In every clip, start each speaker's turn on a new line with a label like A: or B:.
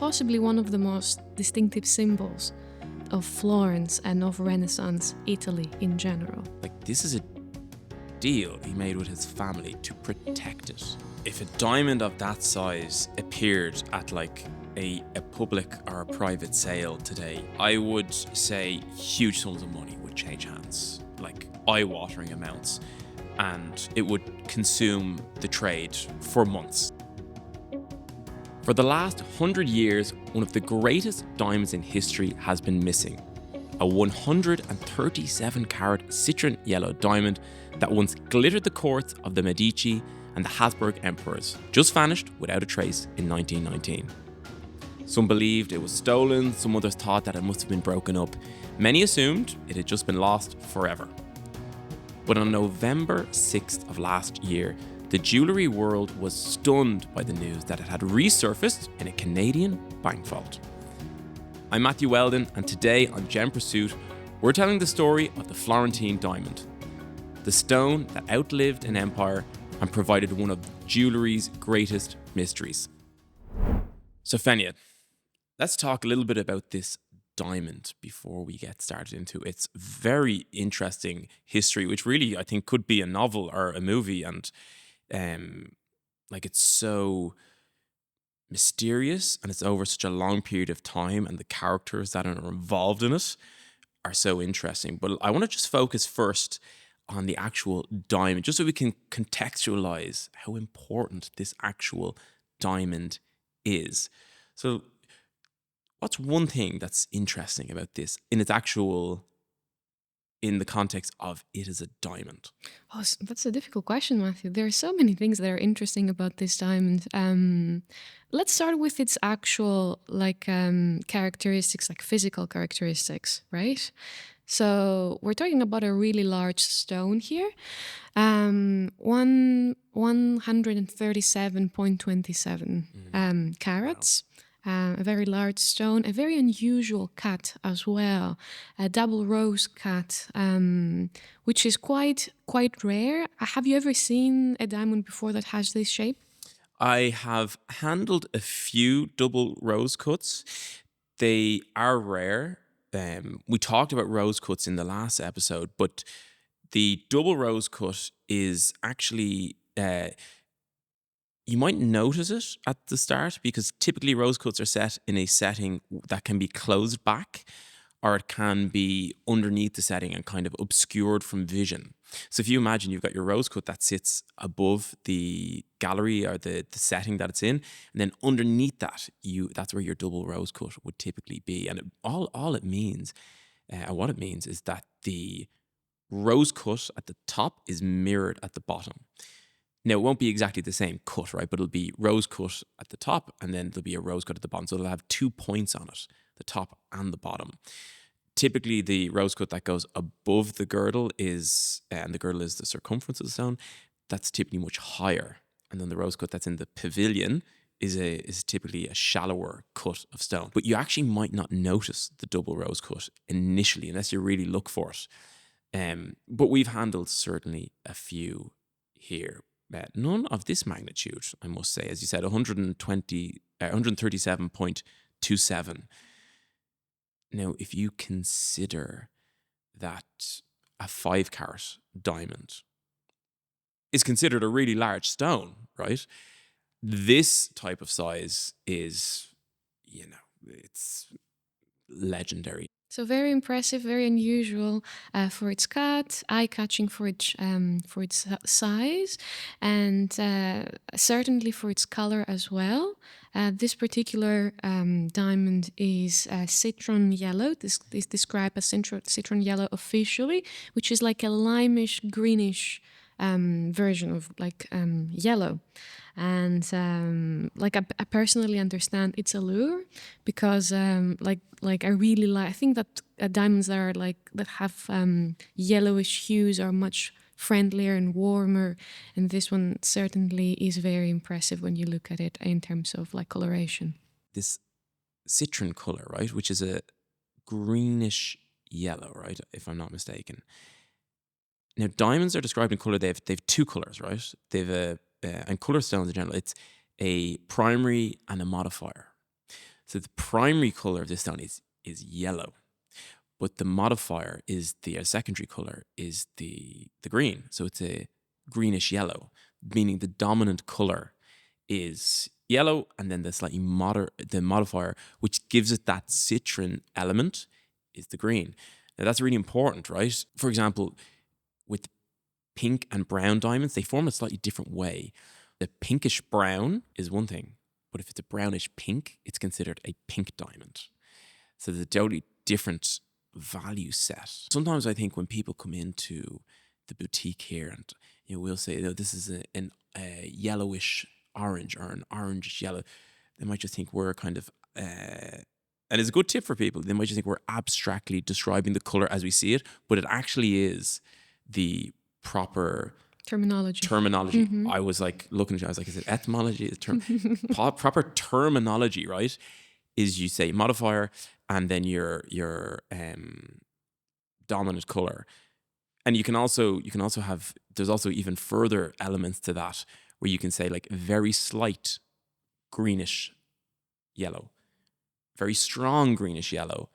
A: possibly one of the most distinctive symbols of Florence and of Renaissance Italy in general.
B: Like, this is a deal he made with his family to protect it. If a diamond of that size appeared at like a public or a private sale today, I would say huge sums of money would change hands, like eye-watering amounts, and it would consume the trade for months. For the last 100 years, one of the greatest diamonds in history has been missing. A 137 carat citron yellow diamond that once glittered the courts of the Medici and the Habsburg emperors, just vanished without a trace in 1919. Some believed it was stolen, some others thought that it must have been broken up. Many assumed it had just been lost forever. But on November 6th of last year, the jewellery world was stunned by the news that it had resurfaced in a Canadian bank vault. I'm Matthew Weldon, and today on Gem Pursuit, we're telling the story of the Florentine diamond, the stone that outlived an empire and provided one of jewellery's greatest mysteries. So Fenia, let's talk a little bit about this diamond before we get started into its very interesting history, which really I think could be a novel or a movie, and it's so mysterious and it's over such a long period of time, and the characters that are involved in it are so interesting. But I want to just focus first on the actual diamond, just so we can contextualize how important this actual diamond is. So what's one thing that's interesting about this in the context of it is a diamond?
A: Oh, that's a difficult question, Matthew. There are so many things that are interesting about this diamond. Let's start with its actual characteristics, like physical characteristics, right? So we're talking about a really large stone here, 137.27 carats. Wow. A very large stone, a very unusual cut as well, a double rose cut, which is quite rare. Have you ever seen a diamond before that has this shape?
B: I have handled a few double rose cuts. They are rare. We talked about rose cuts in the last episode, but the double rose cut is actually... you might notice it at the start because typically rose cuts are set in a setting that can be closed back, or it can be underneath the setting and kind of obscured from vision. So if you imagine you've got your rose cut that sits above the gallery or the setting that it's in, and then underneath that, that's where your double rose cut would typically be. And all it means, what it means is that the rose cut at the top is mirrored at the bottom. Now, it won't be exactly the same cut, right? But it'll be rose cut at the top, and then there'll be a rose cut at the bottom. So it'll have 2 points on it, the top and the bottom. Typically, the rose cut that goes above the girdle and the girdle is the circumference of the stone, that's typically much higher. And then the rose cut that's in the pavilion is typically a shallower cut of stone. But you actually might not notice the double rose cut initially, unless you really look for it. But we've handled certainly a few here. None of this magnitude, I must say. As you said, 137.27. Now, if you consider that a 5 carat diamond is considered a really large stone, right? This type of size is, it's legendary.
A: So very impressive, very unusual for its cut, eye-catching for its size, and certainly for its color as well. This particular diamond is citron yellow. This is described as citron yellow officially, which is like a limeish, greenish version of yellow. And I personally understand its allure because I really like. I think that diamonds that are that have yellowish hues are much friendlier and warmer, and this one certainly is very impressive when you look at it in terms of coloration.
B: This citron color, right, which is a greenish yellow, right, if I'm not mistaken. Now, diamonds are described in color. They've 2 colors, right? And color stones in general, it's a primary and a modifier. So the primary color of this stone is yellow, but the modifier is the secondary color is the green. So it's a greenish yellow, meaning the dominant color is yellow, and then the slightly the modifier, which gives it that citron element, is the green. Now that's really important, right? For example, with pink and brown diamonds, they form a slightly different way. The pinkish brown is one thing, but if it's a brownish pink, it's considered a pink diamond. So there's a totally different value set. Sometimes I think when people come into the boutique here, and we'll say, this is a yellowish orange or an orange yellow, they might just think we're kind of and it's a good tip for people. They might just think we're abstractly describing the color as we see it, but it actually is the proper
A: terminology.
B: Mm-hmm. I was like looking at you, I was like, is it etymology? Is it proper terminology, right? Is you say modifier and then your dominant color. And you can also have, there's also even further elements to that where you can say like very slight greenish yellow, very strong greenish yellow,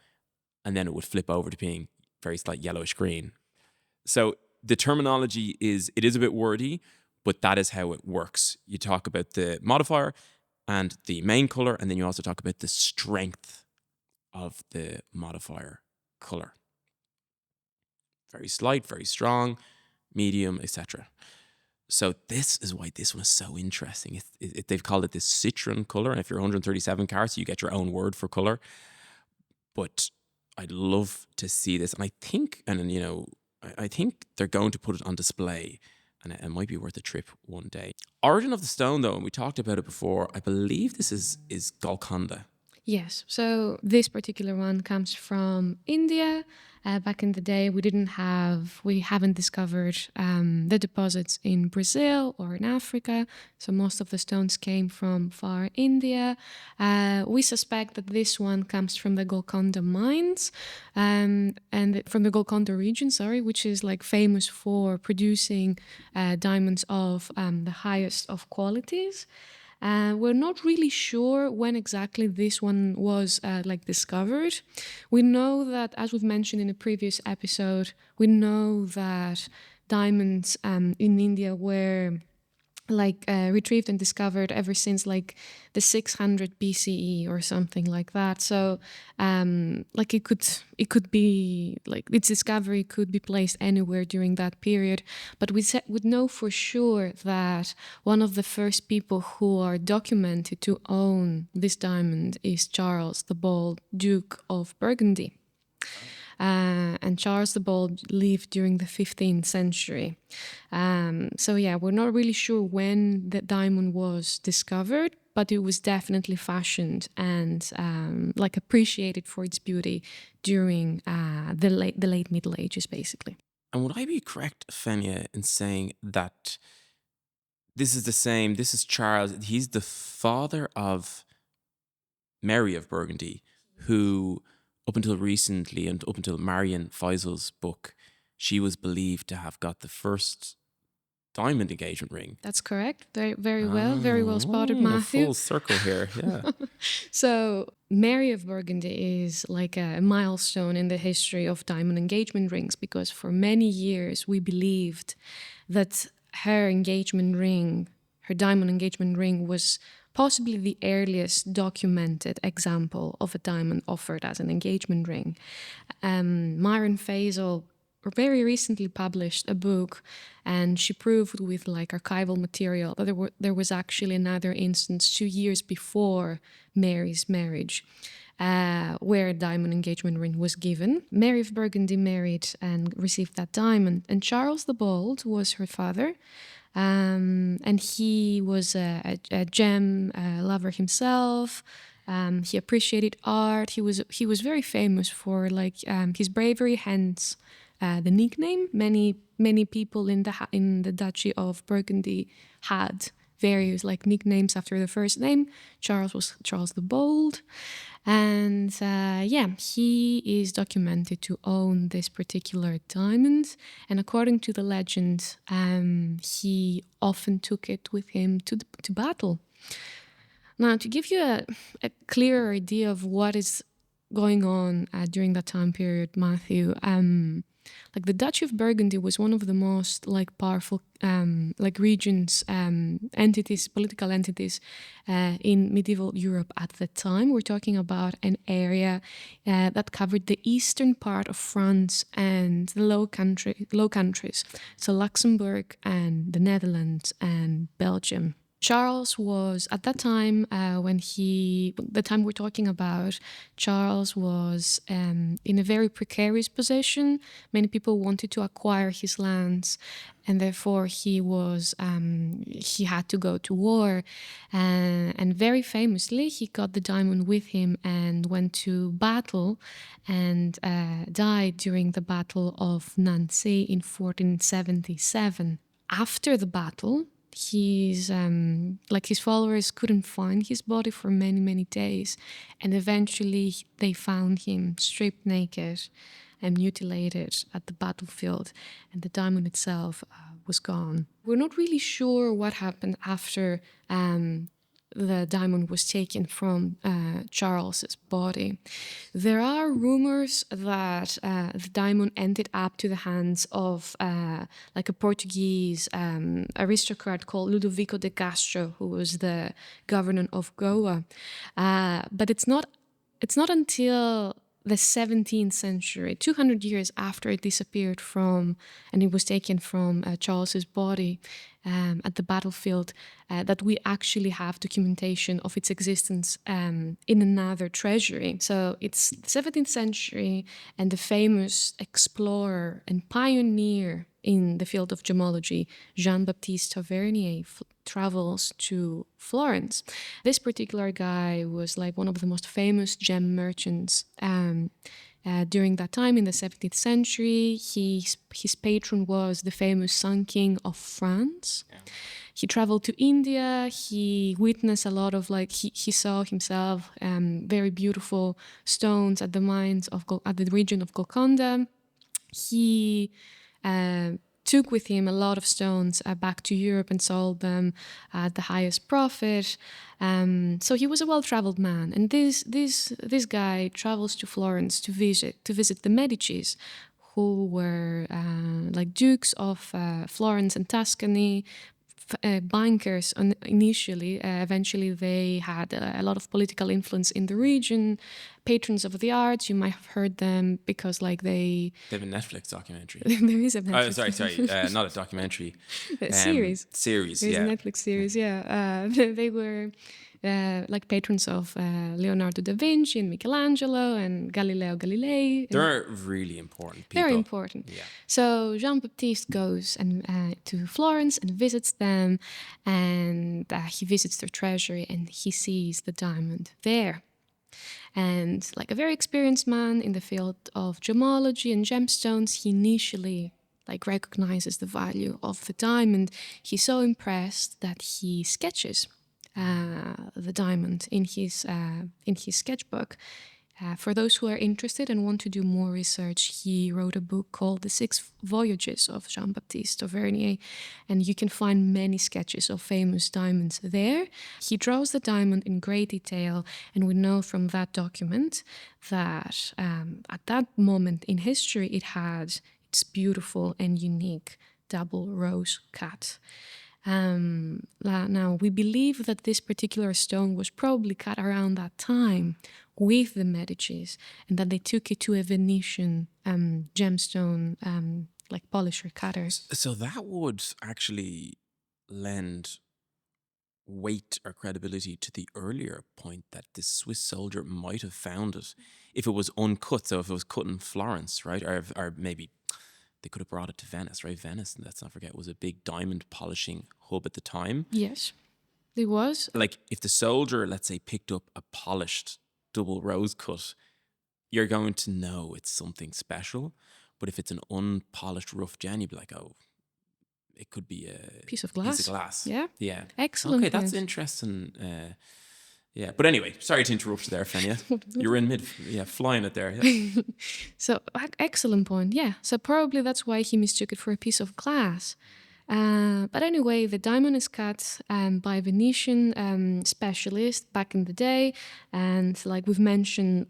B: and then it would flip over to being very slight yellowish green. So the terminology is a bit wordy, but that is how it works. You talk about the modifier and the main color, and then you also talk about the strength of the modifier color. Very slight, very strong, medium, etc. So this is why this one is so interesting. They've called it this citron color, and if you're 137 carats, you get your own word for color. But I'd love to see this, and I think they're going to put it on display, and it might be worth a trip one day. Origin of the stone, though, and we talked about it before, I believe this is Golconda.
A: Yes, so this particular one comes from India. Back in the day, we haven't discovered the deposits in Brazil or in Africa, so most of the stones came from far India. We suspect that this one comes from the Golconda mines, and from the Golconda region, which is like famous for producing diamonds of the highest of qualities. We're not really sure when exactly this one was discovered. We know that, as we've mentioned in a previous episode, we know that diamonds in India were retrieved and discovered ever since the 600 BCE or something like that. So it could be its discovery could be placed anywhere during that period. But we would know for sure that one of the first people who are documented to own this diamond is Charles the Bold, Duke of Burgundy. And Charles the Bold lived during the 15th century. We're not really sure when the diamond was discovered, but it was definitely fashioned and appreciated for its beauty during the late Middle Ages, basically.
B: And would I be correct, Fenia, in saying that this is Charles, he's the father of Mary of Burgundy, who up until recently and up until Marian Faisal's book, she was believed to have got the first diamond engagement ring.
A: That's correct. Very well spotted, Matthew.
B: Full circle here, yeah.
A: So Mary of Burgundy is like a milestone in the history of diamond engagement rings, because for many years we believed that her diamond engagement ring was possibly the earliest documented example of a diamond offered as an engagement ring. Marian Faisal very recently published a book, and she proved with archival material that there was actually another instance 2 years before Mary's marriage where a diamond engagement ring was given. Mary of Burgundy married and received that diamond, and Charles the Bold was her father. And he was a gem lover himself. He appreciated art. He was very famous for his bravery, hence the nickname. Many people in the Duchy of Burgundy had various nicknames after the first name. Charles was Charles the Bold. And he is documented to own this particular diamond. And according to the legend, he often took it with him to battle. Now, to give you a clearer idea of what is going on during that time period, Matthew, like the Duchy of Burgundy was one of the most like powerful like regions, entities, political entities in medieval Europe at the time. We're talking about an area that covered the eastern part of France and the Low Countries, so Luxembourg and the Netherlands and Belgium. Charles was, at that time, the time we're talking about, Charles was in a very precarious position. Many people wanted to acquire his lands, and therefore he had to go to war. And very famously, he got the diamond with him and went to battle and died during the Battle of Nancy in 1477. After the battle, his followers couldn't find his body for many days, and eventually they found him stripped naked and mutilated at the battlefield, and the diamond itself was gone. We're not really sure what happened after the diamond was taken from Charles's body. There are rumors that the diamond ended up to the hands of like a Portuguese aristocrat called Ludovico de Castro, who was the governor of Goa. But it's not until the 17th century, 200 years after it disappeared and it was taken from Charles's body at the battlefield, that we actually have documentation of its existence in another treasury. So it's the 17th century, and the famous explorer and pioneer in the field of gemology, Jean-Baptiste Tavernier, travels to Florence. This particular guy was like one of the most famous gem merchants during that time in the 17th century. His patron was the famous Sun King of France. Yeah. He traveled to India. He witnessed a lot of he saw himself very beautiful stones at the mines at the region of Golconda. He took with him a lot of stones back to Europe and sold them at the highest profit. So he was a well-traveled man. And this guy travels to Florence to visit the Medicis, who were like dukes of Florence and Tuscany, bankers initially. Eventually they had a lot of political influence in the region, patrons of the arts. You might have heard them because they
B: have a Netflix documentary.
A: There is a Netflix.
B: Oh, sorry, not a documentary.
A: Series.
B: There's
A: a Netflix series, yeah. They were like patrons of Leonardo da Vinci and Michelangelo and Galileo Galilei.
B: They're really important people.
A: Very important.
B: Yeah.
A: So Jean-Baptiste goes to Florence and visits them, and he visits their treasury and he sees the diamond there. And like a very experienced man in the field of gemology and gemstones, he initially recognizes the value of the diamond. He's so impressed that he sketches the diamond in his sketchbook. For those who are interested and want to do more research, he wrote a book called The Six Voyages of Jean-Baptiste Tavernier, and you can find many sketches of famous diamonds there. He draws the diamond in great detail, and we know from that document that at that moment in history it had its beautiful and unique double rose cut. Now, we believe that this particular stone was probably cut around that time with the Medicis, and that they took it to a Venetian gemstone polisher cutters.
B: So that would actually lend weight or credibility to the earlier point that this Swiss soldier might have found it if it was uncut. So if it was cut in Florence, right, or maybe they could have brought it to Venice, right? Venice, let's not forget, was a big diamond polishing hub at the time.
A: Yes, it was.
B: Like if the soldier, let's say, picked up a polished double rose cut, you're going to know it's something special. But if it's an unpolished rough gem, you'd be like, oh, it could be a
A: piece of glass. Yeah.
B: Yeah.
A: Excellent.
B: Okay, that's interesting. Yeah, but anyway, sorry to interrupt you there, Fenia. You're in flying it there. Yeah.
A: So, excellent point, yeah. So probably that's why he mistook it for a piece of glass. But anyway, the diamond is cut by Venetian specialists back in the day, and like we've mentioned,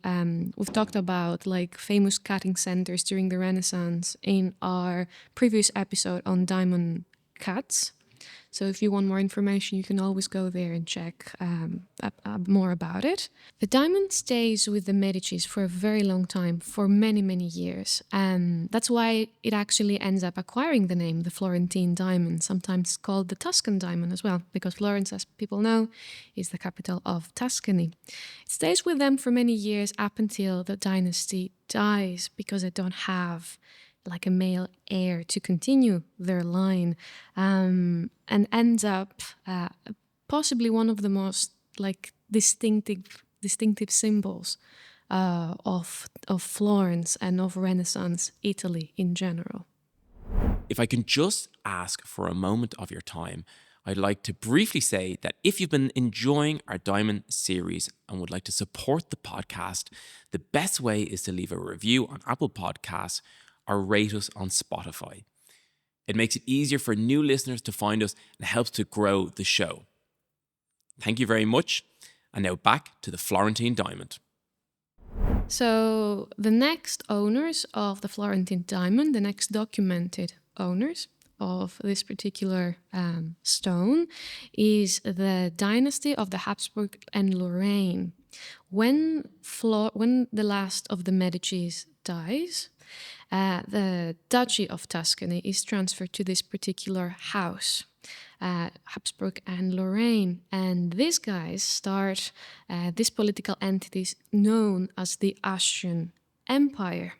A: we've talked about like famous cutting centers during the Renaissance in our previous episode on diamond cuts. So if you want more information, you can always go there and check more about it. The diamond stays with the Medicis for a very long time, for many, many years. That's why it actually ends up acquiring the name, the Florentine diamond, sometimes called the Tuscan diamond as well, because Florence, as people know, is the capital of Tuscany. It stays with them for many years up until the dynasty dies, because they don't have like a male heir to continue their line, and ends up possibly one of the most like distinctive symbols of Florence and of Renaissance Italy in general.
B: If I can just ask for a moment of your time, I'd like to briefly say that if you've been enjoying our Diamond series and would like to support the podcast, the best way is to leave a review on Apple Podcasts or rate us on Spotify. It makes it easier for new listeners to find us and helps to grow the show. Thank you very much. And now back to the Florentine diamond.
A: So the next owners of the Florentine diamond, the next documented owners of this particular stone, is the dynasty of the Habsburg and Lorraine. When the last of the Medicis dies, the Duchy of Tuscany is transferred to this particular house, Habsburg and Lorraine. And these guys start these political entities known as the Austrian Empire.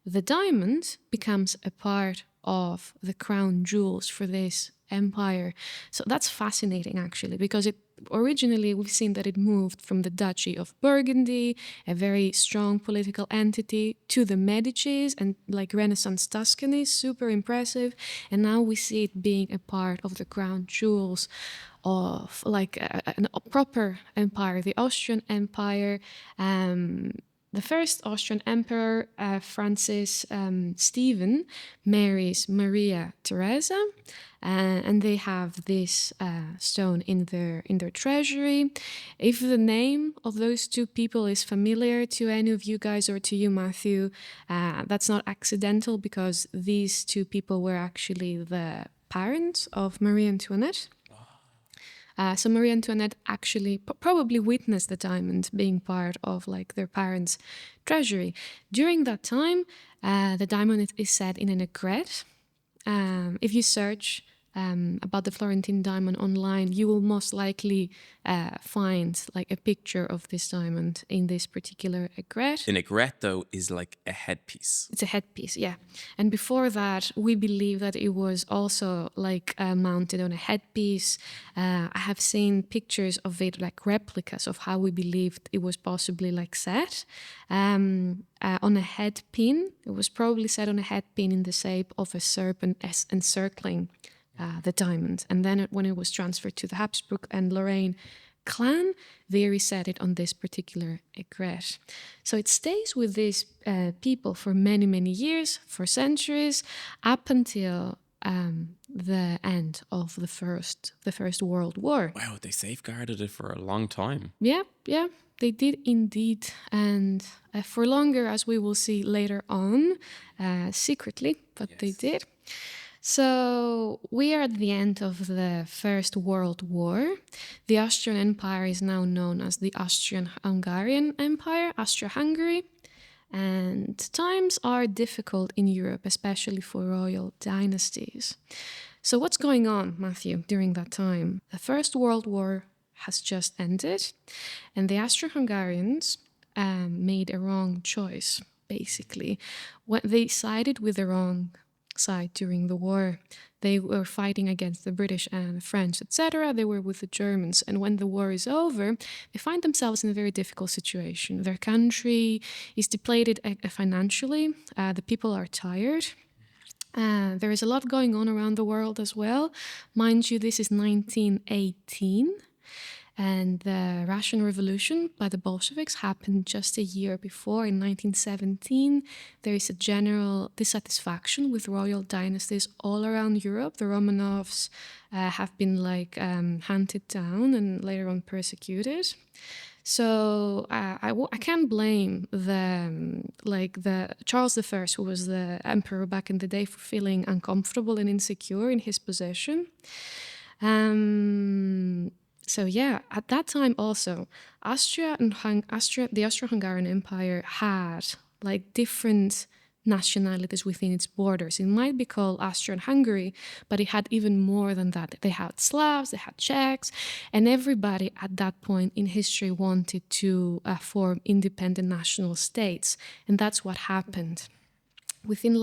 A: The diamond becomes a part of the crown jewels for this empire. So that's fascinating, actually, because originally we've seen that it moved from the Duchy of Burgundy, a very strong political entity, to the Medicis and like Renaissance Tuscany, super impressive. And now we see it being a part of the crown jewels of like a proper empire, the Austrian Empire. The first Austrian emperor, Francis Stephen, marries Maria Theresa, and they have this stone in their treasury. If the name of those two people is familiar to any of you guys or to you, Matthew, that's not accidental, because these two people were actually the parents of Marie Antoinette. So Marie Antoinette actually probably witnessed the diamond being part of like their parents' treasury. During that time, the diamond is set in an aigrette. If you search about the Florentine diamond online, you will most likely find like a picture of this diamond in this particular aigrette.
B: An aigrette, though, is like a headpiece.
A: It's a headpiece, yeah. And before that, we believe that it was also like mounted on a headpiece. I have seen pictures of it, like replicas of how we believed it was possibly like set on a head pin. It was probably set on a head pin in the shape of a serpent encircling the diamond. And then when it was transferred to the Habsburg and Lorraine clan, they reset it on this particular aigrette. So it stays with these people for many, many years, for centuries, up until the end of the First World War.
B: Wow, they safeguarded it for a long time.
A: Yeah, they did indeed. And for longer, as we will see later on, secretly, but yes, they did. So we are at the end of the First World War. The Austrian Empire is now known as the Austro-Hungarian Empire, Austro-Hungary. And times are difficult in Europe, especially for royal dynasties. So what's going on, Matthew, during that time? The First World War has just ended, and the Austro-Hungarians made a wrong choice, basically. When they sided with the wrong side during the war. They were fighting against the British and the French, etc. They were with the Germans. And when the war is over, they find themselves in a very difficult situation. Their country is depleted financially. The people are tired. There is a lot going on around the world as well. Mind you, this is 1918. And the Russian Revolution by the Bolsheviks happened just a year before, in 1917. There is a general dissatisfaction with royal dynasties all around Europe. The Romanovs have been hunted down and later on persecuted. So I can't blame the Charles I, who was the emperor back in the day, for feeling uncomfortable and insecure in his position. So yeah, at that time also, the Austro-Hungarian Empire had different nationalities within its borders. It might be called Austria-Hungary, but it had even more than that. They had Slavs, they had Czechs, and everybody at that point in history wanted to form independent national states, and that's what happened. Within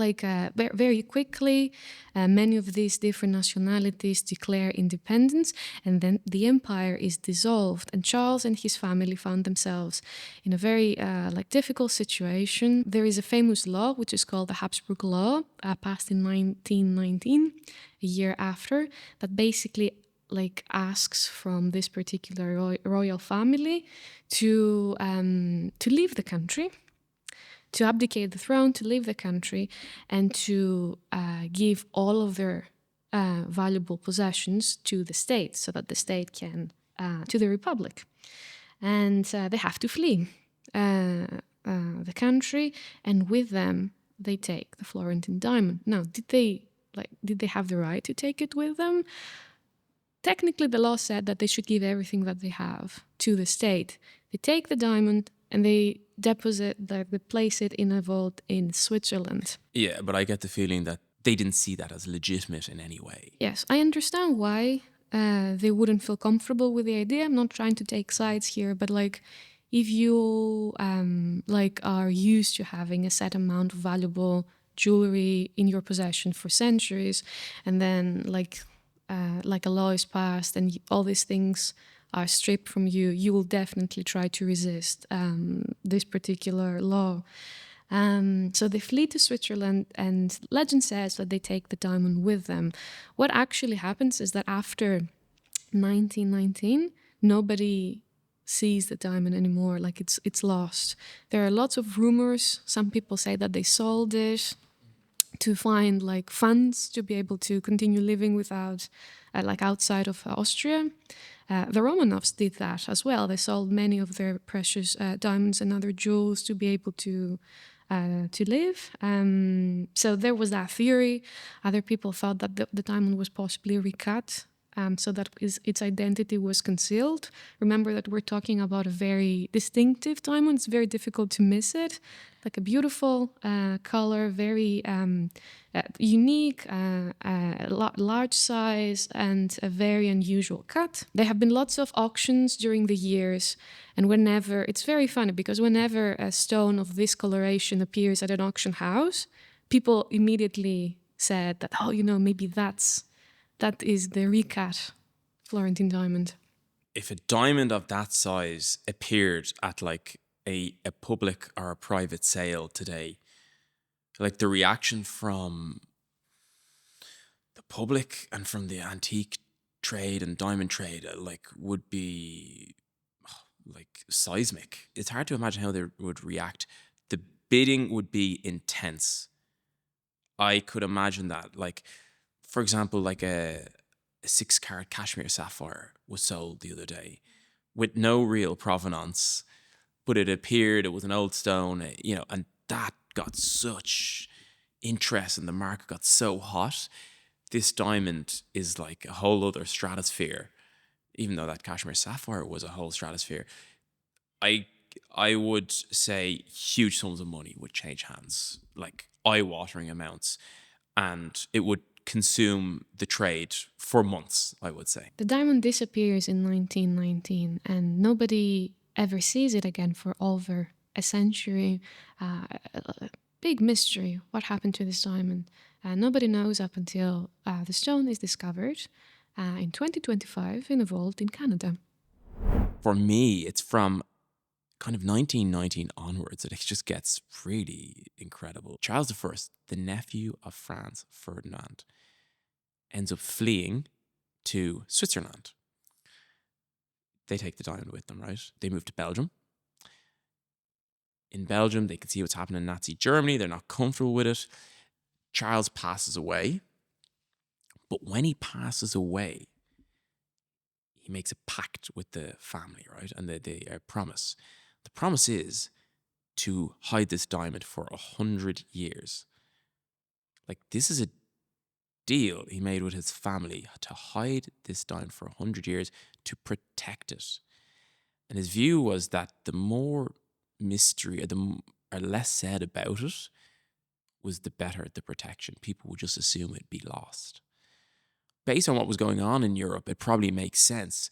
A: very quickly, many of these different nationalities declare independence, and then the empire is dissolved. And Charles and his family found themselves in a very difficult situation. There is a famous law which is called the Habsburg Law, passed in 1919, a year after, that basically asks from this particular royal family to leave the country, to abdicate the throne, to leave the country, and to give all of their valuable possessions to the state, so that the state can, to the republic. And they have to flee the country, and with them they take the Florentine diamond. Now, did they have the right to take it with them? Technically, the law said that they should give everything that they have to the state. They take the diamond and they they place it in a vault in Switzerland.
B: Yeah, but I get the feeling that they didn't see that as legitimate in any way.
A: Yes, I understand why they wouldn't feel comfortable with the idea. I'm not trying to take sides here, but if you are used to having a set amount of valuable jewelry in your possession for centuries, and then a law is passed and all these things are stripped from you, you will definitely try to resist this particular law. So they flee to Switzerland, and legend says that they take the diamond with them. What actually happens is that after 1919, nobody sees the diamond anymore. It's lost. There are lots of rumors. Some people say that they sold it to find funds to be able to continue living without outside of Austria. The Romanovs did that as well. They sold many of their precious diamonds and other jewels to be able to live. So there was that theory. Other people thought that the diamond was possibly recut, so that its identity was concealed. Remember that we're talking about a very distinctive diamond. It's very difficult to miss it. A beautiful color, very unique, large size, and a very unusual cut. There have been lots of auctions during the years, and it's very funny because whenever a stone of this coloration appears at an auction house, people immediately said that, maybe that is the recut Florentine diamond.
B: If a diamond of that size appeared at a public or a private sale today, the reaction from the public and from the antique trade and diamond trade would be seismic. It's hard to imagine how they would react. The bidding would be intense. I could imagine that. For example, a 6-carat cashmere sapphire was sold the other day with no real provenance, but it appeared it was an old stone, and that got such interest and the market got so hot. This diamond is a whole other stratosphere, even though that cashmere sapphire was a whole stratosphere. I would say huge sums of money would change hands, eye-watering amounts, and it would consume the trade for months, I would say.
A: The diamond disappears in 1919, and nobody ever sees it again for over a century. Big mystery. What happened to this diamond? Nobody knows up until the stone is discovered in 2025 in a vault in Canada.
B: For me, it's from kind of 1919 onwards that it just gets really incredible. Charles I, the nephew of Franz Ferdinand, ends up fleeing to Switzerland. They take the diamond with them, right? They move to Belgium. In Belgium, they can see what's happening in Nazi Germany. They're not comfortable with it. Charles passes away. But when he passes away, he makes a pact with the family, right? And they promise. The promise is to hide this diamond for 100 years. Like, this is a deal he made with his family to hide this diamond for 100 years to protect it. And his view was that the more mystery or less said about it was the better the protection. People would just assume it'd be lost. Based on what was going on in Europe, it probably makes sense.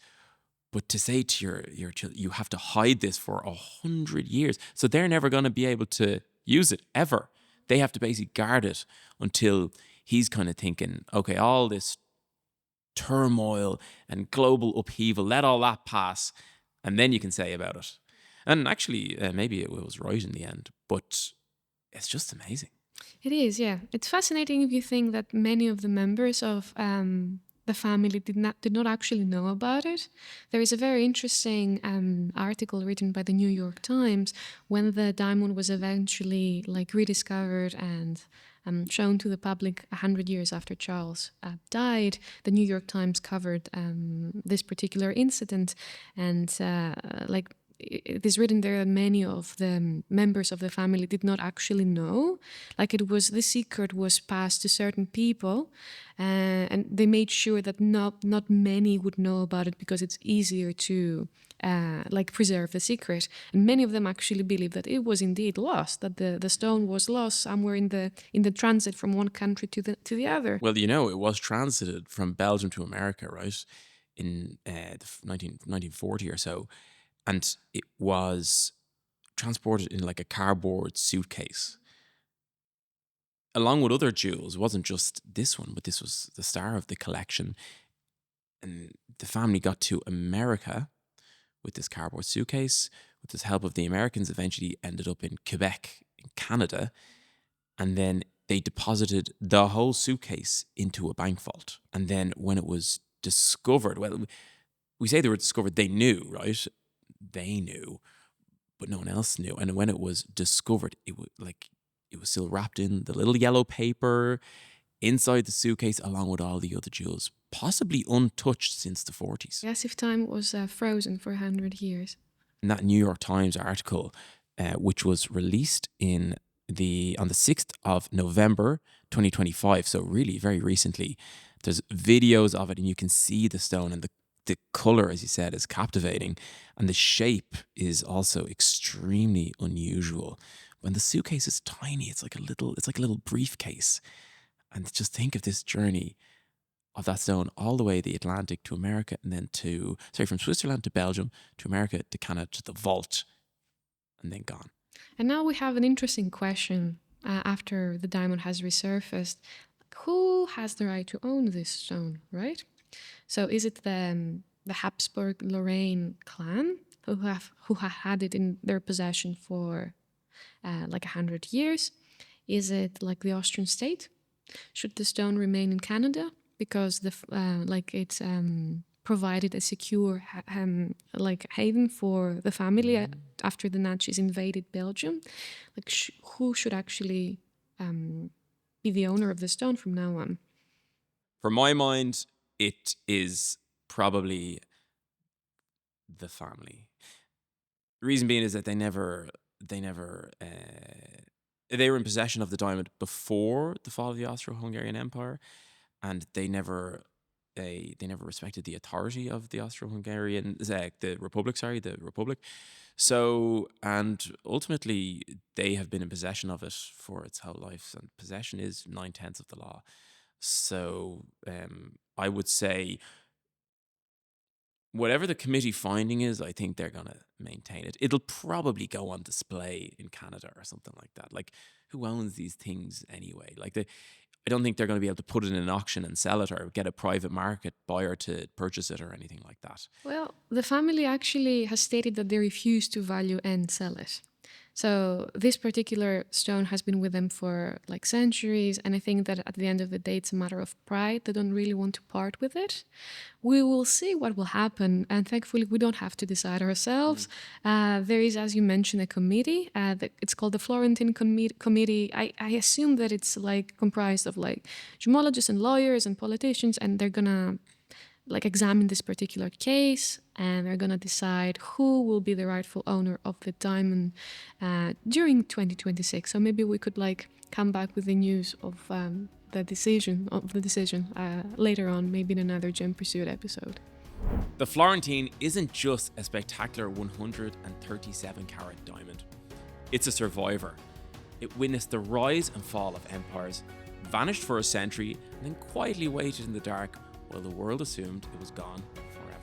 B: But to say to your children, you have to hide this for 100 years, so they're never going to be able to use it ever. They have to basically guard it until he's kind of thinking, okay, all this turmoil and global upheaval, let all that pass, and then you can say about it. And actually, maybe it was right in the end, but it's just amazing.
A: It is, yeah. It's fascinating if you think that many of the members of the family did not actually know about it. There is a very interesting article written by the New York Times when the diamond was eventually rediscovered and shown to the public 100 years after Charles died. The New York Times covered this particular incident, and it is written there that many of the members of the family did not actually know. The secret was passed to certain people, and they made sure that not many would know about it because it's easier to preserve the secret. And many of them actually believe that it was indeed lost, that the stone was lost somewhere in the transit from one country to the other.
B: Well, it was transited from Belgium to America, right, in 1940 or so. And it was transported in like a cardboard suitcase, along with other jewels. It wasn't just this one, but this was the star of the collection. And the family got to America with this cardboard suitcase. With the help of the Americans, eventually ended up in Quebec, in Canada. And then they deposited the whole suitcase into a bank vault. And then when it was discovered, well, we say they were discovered, they knew, right? They knew, but no one else knew. And when it was discovered, it was still wrapped in the little yellow paper inside the suitcase, along with all the other jewels, possibly untouched since the 40s.
A: Yes, if time was frozen for 100 years.
B: In that New York Times article, which was released on the 6th of November 2025, so really very recently, there's videos of it, and you can see the stone, and the color, as you said, is captivating, and the shape is also extremely unusual. When the suitcase is tiny, it's like a little briefcase. And just think of this journey of that stone all the way the Atlantic to America, and then from Switzerland to Belgium to America to Canada to the vault, and then gone.
A: And now we have an interesting question after the diamond has resurfaced. Who has the right to own this stone, right? So is it the Habsburg Lorraine clan who have had it in their possession for 100 years? Is it the Austrian state? Should the stone remain in Canada because it's provided a secure haven for the family after the Nazis invaded Belgium? Who should actually be the owner of the stone from now on?
B: For my mind, it is probably the family. The reason being is that they were in possession of the diamond before the fall of the Austro-Hungarian Empire, and they never respected the authority of the Austro-Hungarian, the Republic. So, and ultimately, they have been in possession of it for its whole life, and possession is 9/10 of the law. So, I would say, whatever the committee finding is, I think they're going to maintain it. It'll probably go on display in Canada or something like that. Who owns these things anyway? I don't think they're going to be able to put it in an auction and sell it, or get a private market buyer to purchase it or anything like that.
A: Well, the family actually has stated that they refuse to value and sell it. So this particular stone has been with them for like centuries, and I think that at the end of the day, it's a matter of pride. They don't really want to part with it. We will see what will happen, and thankfully, we don't have to decide ourselves. There is, as you mentioned, a committee. It's called the Florentine Committee. I assume that it's like comprised of like gemologists and lawyers and politicians, and they're gonna like examine this particular case, and they're gonna decide who will be the rightful owner of the diamond during 2026. So maybe we could like come back with the news of the decision later on, maybe in another Gem Pursuit episode.
B: The Florentine isn't just a spectacular 137 carat diamond. It's a survivor. It witnessed the rise and fall of empires, vanished for a century, and then quietly waited in the dark while the world assumed it was gone forever.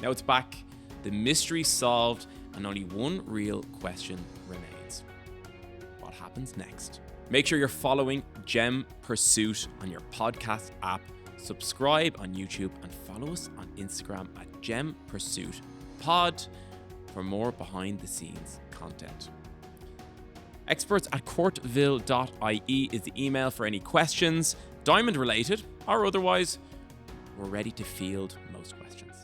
B: Now it's back, the mystery solved, and only one real question remains. What happens next? Make sure you're following Gem Pursuit on your podcast app, subscribe on YouTube, and follow us on Instagram at Gem Pursuit Pod for more behind the scenes content. Experts at courtville.ie is the email for any questions, diamond related or otherwise. We're ready to field most questions.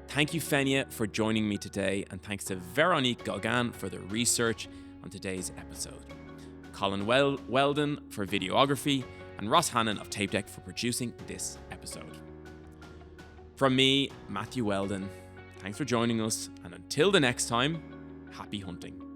B: Thank you, Fenia, for joining me today, and thanks to Veronique Gauguin for the research on today's episode. Colin Weldon for videography, and Ross Hannon of Tape Deck for producing this episode. From me, Matthew Weldon, thanks for joining us, and until the next time, happy hunting.